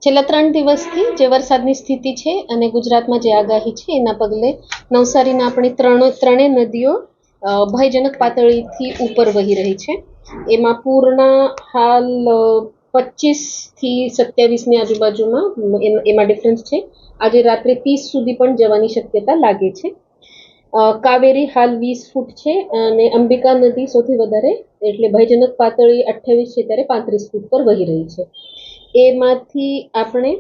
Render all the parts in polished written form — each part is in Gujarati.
છેલ્લા 3 દિવસથી જે વરસાદની સ્થિતિ છે અને ગુજરાતમાં જે આગાહી છે એના પગલે નવસારીના આપણી ત્રણેય નદીઓ ભયજનક પાતળીથી ઉપર વહી રહી છે. એમાં પૂર્ણા હાલ 25 થી 27ની આજુબાજુમાં એમાં ડિફરન્સ છે. આજે રાત્રે 30 સુધી પણ જવાની શક્યતા લાગે છે. કાવેરી હાલ 20 ફૂટ છે અને અંબિકા નદી સૌથી વધારે એટલે ભયજનક પાતળી 28 છે ત્યારે 35 ફૂટ પર વહી રહી છે. એમાંથી આપણે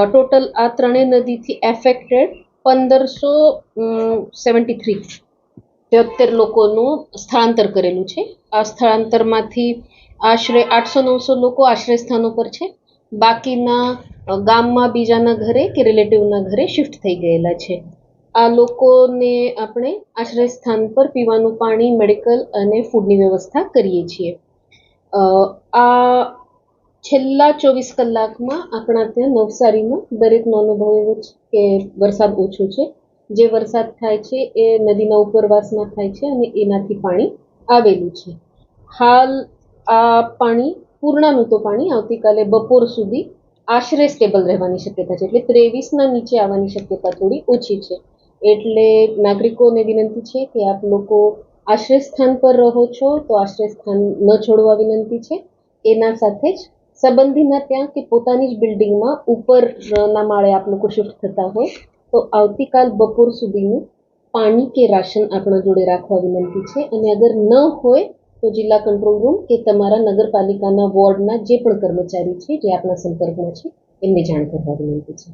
ટોટલ આ ત્રણેય નદીથી એફેક્ટેડ 1573 લોકોનું સ્થળાંતર કરેલું છે. આ સ્થળાંતરમાંથી આશરે 800-900 લોકો આશ્રય સ્થાનો પર છે. બાકીના ગામમાં બીજાના ઘરે કે રિલેટિવના ઘરે શિફ્ટ થઈ ગયેલા છે. આ લોકોને આપણે આશ્રય સ્થાન પર પીવાનું પાણી, મેડિકલ અને ફૂડની વ્યવસ્થા કરીએ છીએ. આ છેલ્લા 24 કલાકમાં આપણા ત્યાં નવસારીમાં દરેકનો અનુભવ એવો છે કે વરસાદ ઓછો છે. જે વરસાદ થાય છે એ નદીના ઉપરવાસમાં થાય છે અને એનાથી પાણી આવેલું છે. હાલ આ પાણી પૂર્ણાનું તો પાણી આવતીકાલે બપોર સુધી આશરે સ્ટેબલ રહેવાની શક્યતા છે, એટલે 23ના નીચે આવવાની શક્યતા થોડી ઓછી છે. એટલે નાગરિકોને વિનંતી છે કે આપ લોકો આશ્રય સ્થાન પર રહો છો તો આશ્રય સ્થાન ન છોડવા વિનંતી છે. એના સાથે જ સંબંધીના ત્યાં કે પોતાની જ બિલ્ડિંગમાં ઉપરના માળે આપ લોકો શિફ્ટ થતા હોય તો આવતીકાલ બપોર સુધીનું પાણી કે રાશન આપણા જોડે રાખવા વિનંતી છે. અને અગર ન હોય તો જિલ્લા કંટ્રોલ રૂમ કે તમારા નગરપાલિકાના વોર્ડના જે પણ કર્મચારી છે જે આપણા સંપર્કમાં છે એમને જાણ કરવા વિનંતી છે.